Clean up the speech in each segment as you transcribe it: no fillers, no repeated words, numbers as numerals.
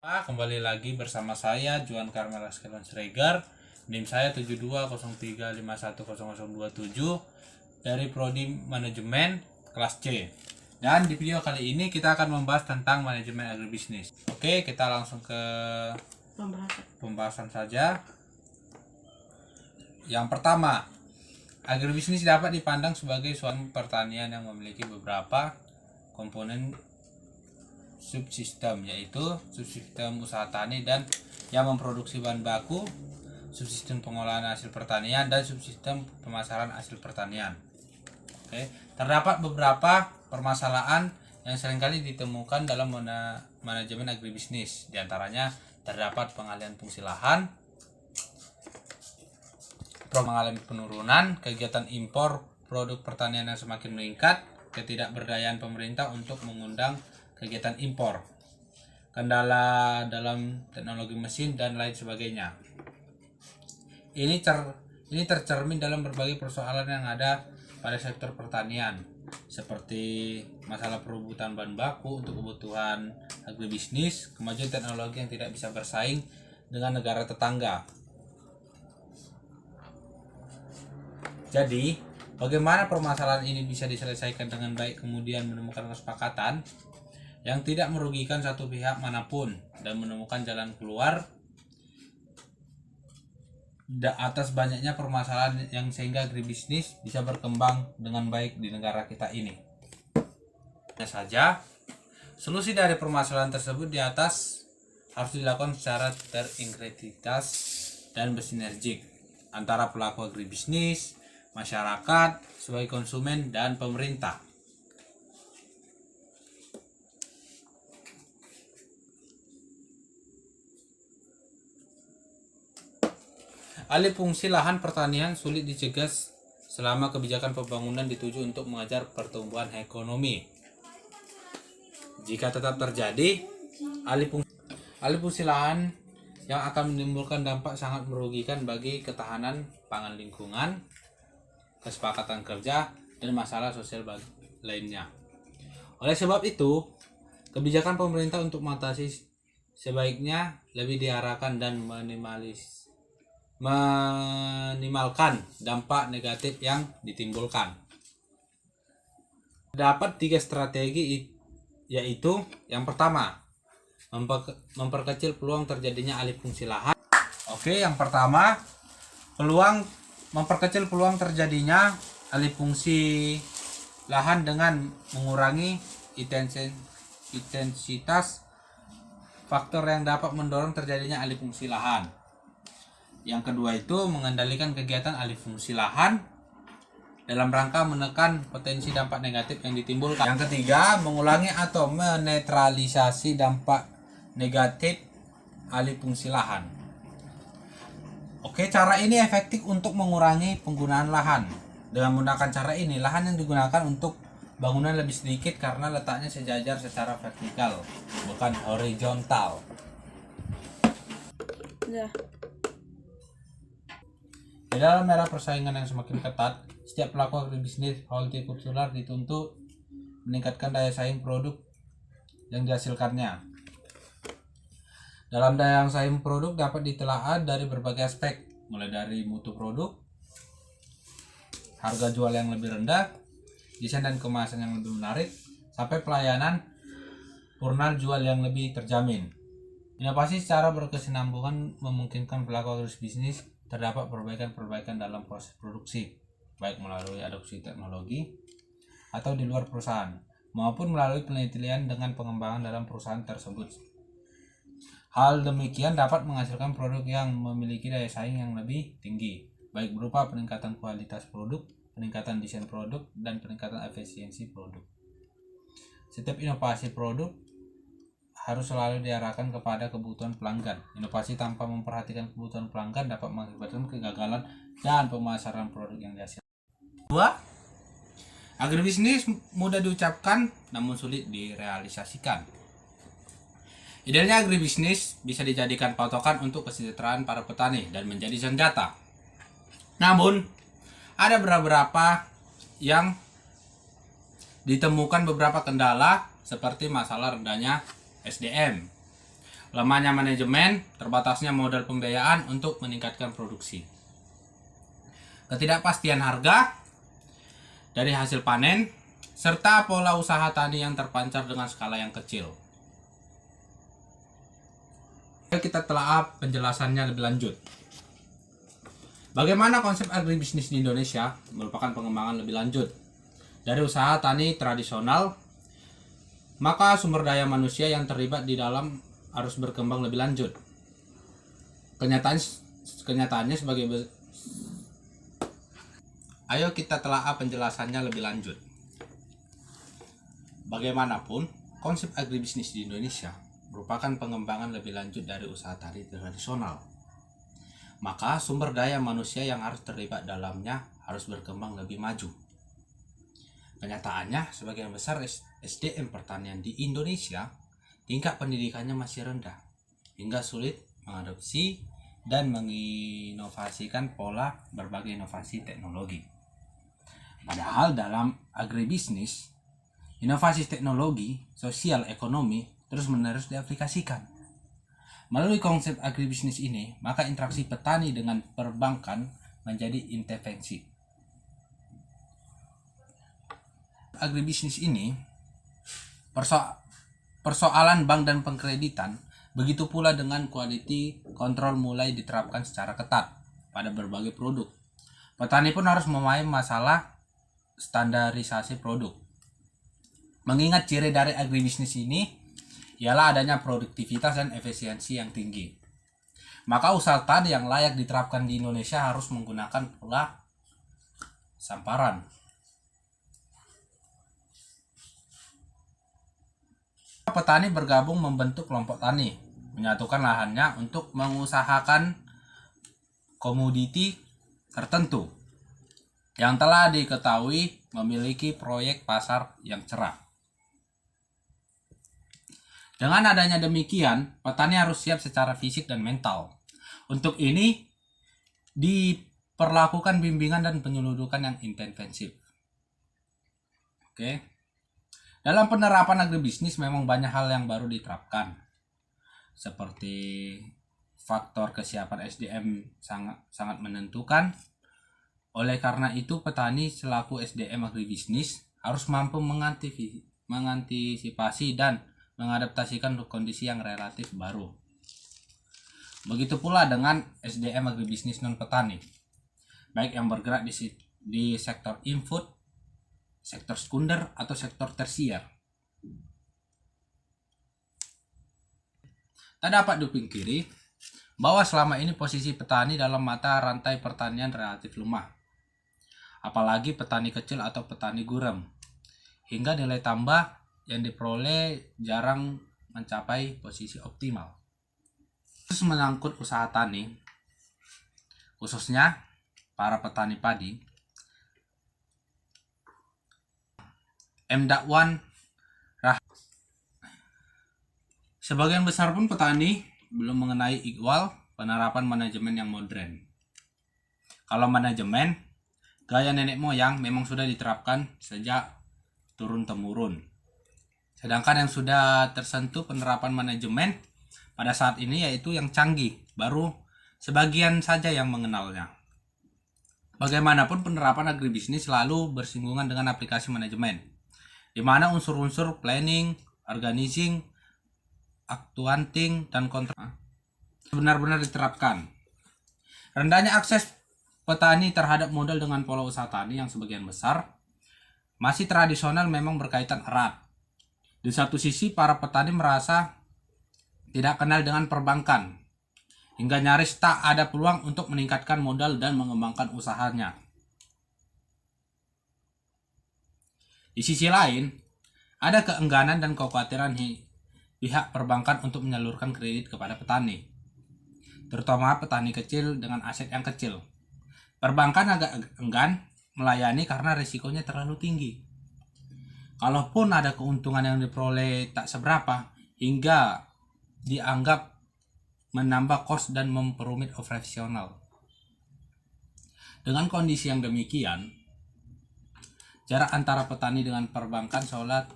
Kembali lagi bersama saya Juan Carmel Askelon Siregar. NIM saya 7203510027 dari Prodi Manajemen kelas C. Dan di video kali ini kita akan membahas tentang manajemen agribisnis. Oke, kita langsung ke pembahasan saja. Yang pertama, agribisnis dapat dipandang sebagai suatu pertanian yang memiliki beberapa komponen subsistem, yaitu subsistem usaha tani dan yang memproduksi bahan baku, subsistem pengolahan hasil pertanian, dan subsistem pemasaran hasil pertanian. Oke, terdapat beberapa permasalahan yang seringkali ditemukan dalam manajemen agribisnis. Di antaranya terdapat pengalihan fungsi lahan, mengalami penurunan, kegiatan impor produk pertanian yang semakin meningkat, ketidakberdayaan pemerintah untuk mengundang kegiatan impor, kendala dalam teknologi mesin, dan lain sebagainya. Ini tercermin dalam berbagai persoalan yang ada pada sektor pertanian, seperti masalah perebutan bahan baku untuk kebutuhan agribisnis, kemajuan teknologi yang tidak bisa bersaing dengan negara tetangga. Jadi, bagaimana permasalahan ini bisa diselesaikan dengan baik, kemudian menemukan kesepakatan yang tidak merugikan satu pihak manapun dan menemukan jalan keluar atas banyaknya permasalahan yang sehingga agribisnis bisa berkembang dengan baik di negara kita ini. Hanya saja, solusi dari permasalahan tersebut di atas harus dilakukan secara terintegritas dan bersinergik antara pelaku agribisnis, masyarakat sebagai konsumen, dan pemerintah. Alih fungsi lahan pertanian sulit dicegah selama kebijakan pembangunan dituju untuk mengejar pertumbuhan ekonomi. Jika tetap terjadi, alih fungsi lahan yang akan menimbulkan dampak sangat merugikan bagi ketahanan pangan lingkungan, kesepakatan kerja, dan masalah sosial lainnya. Oleh sebab itu, kebijakan pemerintah untuk mengatasi sebaiknya lebih diarahkan dan minimalkan dampak negatif yang ditimbulkan. Dapat 3 strategi, yaitu yang pertama, memperkecil peluang terjadinya alih fungsi lahan. Oke, yang pertama, memperkecil peluang terjadinya alih fungsi lahan dengan mengurangi intensitas faktor yang dapat mendorong terjadinya alih fungsi lahan. Yang kedua itu mengendalikan kegiatan alih fungsi lahan dalam rangka menekan potensi dampak negatif yang ditimbulkan. Yang ketiga, mengulangi atau menetralisasi dampak negatif alih fungsi lahan. Oke, cara ini efektif untuk mengurangi penggunaan lahan. Dengan menggunakan cara ini, lahan yang digunakan untuk bangunan lebih sedikit karena letaknya sejajar secara vertikal, bukan horizontal. Di dalam era persaingan yang semakin ketat, setiap pelaku agribisnis hortikultural dituntut meningkatkan daya saing produk yang dihasilkannya. Dalam daya saing produk dapat ditelaah dari berbagai aspek, mulai dari mutu produk, harga jual yang lebih rendah, desain dan kemasan yang lebih menarik, sampai pelayanan purna jual yang lebih terjamin. Inovasi secara berkesinambungan memungkinkan pelaku agribisnis terdapat perbaikan-perbaikan dalam proses produksi, baik melalui adopsi teknologi atau di luar perusahaan, maupun melalui penelitian dengan pengembangan dalam perusahaan tersebut. Hal demikian dapat menghasilkan produk yang memiliki daya saing yang lebih tinggi, baik berupa peningkatan kualitas produk, peningkatan desain produk, dan peningkatan efisiensi produk. Setiap inovasi produk harus selalu diarahkan kepada kebutuhan pelanggan. Inovasi tanpa memperhatikan kebutuhan pelanggan dapat mengakibatkan kegagalan dan pemasaran produk yang dihasilkan. 2. Agribisnis mudah diucapkan namun sulit direalisasikan. Idealnya agribisnis bisa dijadikan patokan untuk kesejahteraan para petani dan menjadi senjata. Namun, ada beberapa yang ditemukan beberapa kendala seperti masalah rendahnya SDM, lemahnya manajemen, terbatasnya modal pembiayaan untuk meningkatkan produksi, ketidakpastian harga dari hasil panen, serta pola usaha tani yang terpancar dengan skala yang kecil. Kita telah penjelasannya lebih lanjut. Bagaimana konsep agribisnis di Indonesia merupakan pengembangan lebih lanjut dari usaha tani tradisional, maka sumber daya manusia yang terlibat di dalam harus berkembang lebih lanjut. Kenyataannya sebagai Ayo kita telah penjelasannya lebih lanjut. Bagaimanapun, konsep agribisnis di Indonesia merupakan pengembangan lebih lanjut dari usaha tani tradisional. Maka sumber daya manusia yang harus terlibat dalamnya harus berkembang lebih maju. Kenyataannya, sebagian besar SDM pertanian di Indonesia tingkat pendidikannya masih rendah, hingga sulit mengadopsi dan menginovasikan pola berbagai inovasi teknologi. Padahal dalam agribisnis, inovasi teknologi, sosial, ekonomi terus-menerus diaplikasikan. Melalui konsep agribisnis ini, maka interaksi petani dengan perbankan menjadi intervensi. Agribisnis ini, persoalan bank dan pengkreditan, begitu pula dengan quality control mulai diterapkan secara ketat pada berbagai produk. Petani pun harus memahami masalah standarisasi produk. Mengingat ciri dari agribisnis ini ialah adanya produktivitas dan efisiensi yang tinggi. Maka usaha tani yang layak diterapkan di Indonesia harus menggunakan pola samparan. Petani bergabung membentuk kelompok tani, menyatukan lahannya untuk mengusahakan komoditi tertentu yang telah diketahui memiliki proyek pasar yang cerah. Dengan adanya demikian, petani harus siap secara fisik dan mental. Untuk ini, diperlakukan bimbingan dan penyeludukan yang intensif. Oke. Dalam penerapan agribisnis memang banyak hal yang baru diterapkan, seperti faktor kesiapan SDM sangat menentukan. Oleh karena itu, petani selaku SDM agribisnis harus mampu mengantisipasi dan mengadaptasikan kondisi yang relatif baru. Begitu pula dengan SDM agribisnis non petani, baik yang bergerak di sektor input, sektor sekunder, atau sektor tersier. Tak dapat dipungkiri bahwa selama ini posisi petani dalam mata rantai pertanian relatif lemah, apalagi petani kecil atau petani gurem, hingga nilai tambah yang diperoleh jarang mencapai posisi optimal. Terus menyangkut usaha tani, khususnya para petani padi, M.Wan sebagian besar pun petani belum mengenai ikhwal penerapan manajemen yang modern. Kalau manajemen, gaya nenek moyang memang sudah diterapkan sejak turun-temurun. Sedangkan yang sudah tersentuh penerapan manajemen pada saat ini yaitu yang canggih, baru sebagian saja yang mengenalnya. Bagaimanapun penerapan agribisnis selalu bersinggungan dengan aplikasi manajemen, di mana unsur-unsur planning, organizing, accounting, dan kontrak benar-benar diterapkan. Rendahnya akses petani terhadap modal dengan pola usaha tani yang sebagian besar masih tradisional memang berkaitan erat. Di satu sisi, para petani merasa tidak kenal dengan perbankan, hingga nyaris tak ada peluang untuk meningkatkan modal dan mengembangkan usahanya. Di sisi lain, ada keengganan dan kekhawatiran pihak perbankan untuk menyalurkan kredit kepada petani, terutama petani kecil dengan aset yang kecil. Perbankan agak enggan melayani karena risikonya terlalu tinggi. Kalaupun ada keuntungan yang diperoleh tak seberapa, hingga dianggap menambah kos dan memperumit operasional. Dengan kondisi yang demikian, jarak antara petani dengan perbankan seolah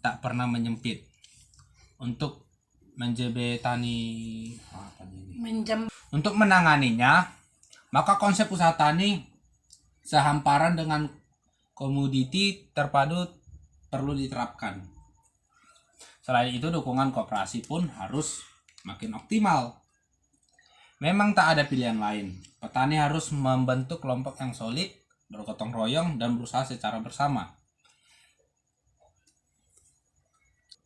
tak pernah menyempit. Untuk menjebetani Menjam. Untuk menanganinya, maka konsep usaha tani sehamparan dengan komoditi terpadu perlu diterapkan. Selain itu, dukungan koperasi pun harus makin optimal. Memang tak ada pilihan lain. Petani harus membentuk kelompok yang solid, bergotong royong, dan berusaha secara bersama.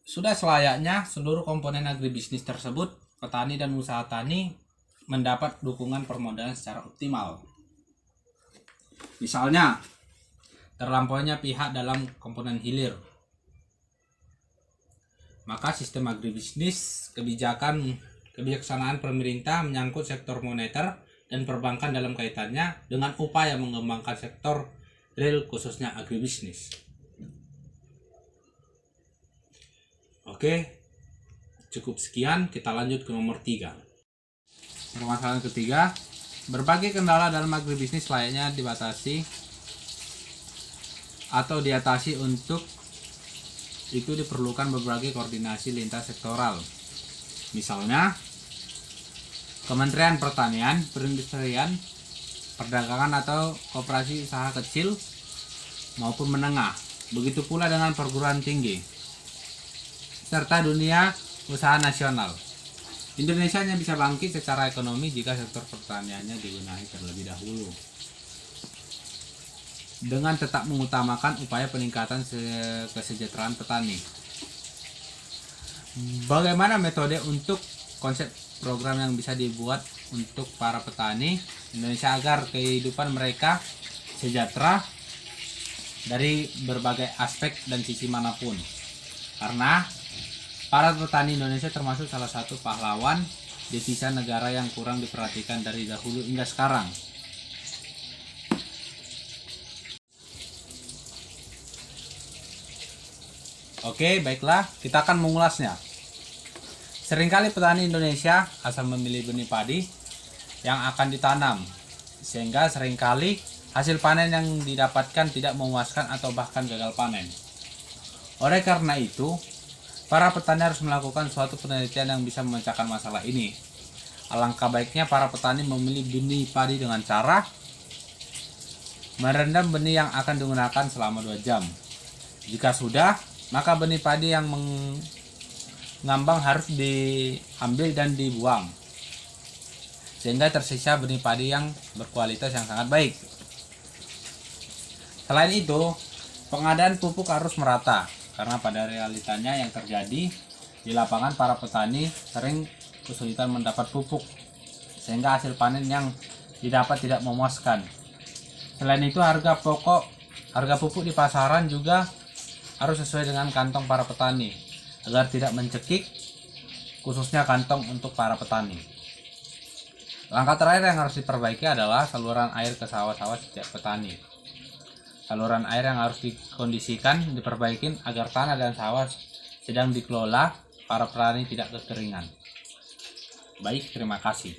Sudah selayaknya seluruh komponen agribisnis tersebut, petani dan usaha tani mendapat dukungan permodalan secara optimal. Misalnya, terlampaunya pihak dalam komponen hilir. Maka sistem agribisnis, kebijaksanaan pemerintah menyangkut sektor moneter dan perbankan dalam kaitannya dengan upaya mengembangkan sektor real khususnya agribisnis. Oke, cukup sekian, kita lanjut ke nomor 3. Permasalahan ketiga, berbagai kendala dalam agribisnis layaknya dibatasi atau diatasi. Untuk itu diperlukan berbagai koordinasi lintas sektoral. Misalnya, Kementerian Pertanian, Perindustrian, Perdagangan atau koperasi usaha kecil maupun menengah. Begitu pula dengan perguruan tinggi serta dunia usaha nasional. Indonesia hanya bisa bangkit secara ekonomi jika sektor pertaniannya dibenahi terlebih dahulu, dengan tetap mengutamakan upaya peningkatan kesejahteraan petani. Bagaimana metode untuk konsep program yang bisa dibuat untuk para petani Indonesia agar kehidupan mereka sejahtera dari berbagai aspek dan sisi manapun? Karena para petani Indonesia termasuk salah satu pahlawan devisa negara yang kurang diperhatikan dari dahulu hingga sekarang. Oke, baiklah, kita akan mengulasnya. Seringkali petani Indonesia asal memilih benih padi yang akan ditanam, sehingga seringkali hasil panen yang didapatkan tidak memuaskan atau bahkan gagal panen. Oleh karena itu, para petani harus melakukan suatu penelitian yang bisa memecahkan masalah ini. Alangkah baiknya para petani memilih benih padi dengan cara merendam benih yang akan digunakan selama 2 jam. Jika sudah, maka benih padi yang mengambang harus diambil dan dibuang, sehingga tersisa benih padi yang berkualitas yang sangat baik. Selain itu, pengadaan pupuk harus merata, karena pada realitanya yang terjadi di lapangan para petani sering kesulitan mendapat pupuk, sehingga hasil panen yang didapat tidak memuaskan. Selain itu, harga pupuk di pasaran juga harus sesuai dengan kantong para petani, agar tidak mencekik, khususnya kantong untuk para petani. Langkah terakhir yang harus diperbaiki adalah saluran air ke sawah-sawah setiap petani. Saluran air yang harus dikondisikan, diperbaiki agar tanah dan sawah sedang dikelola para petani tidak kekeringan. Baik, terima kasih.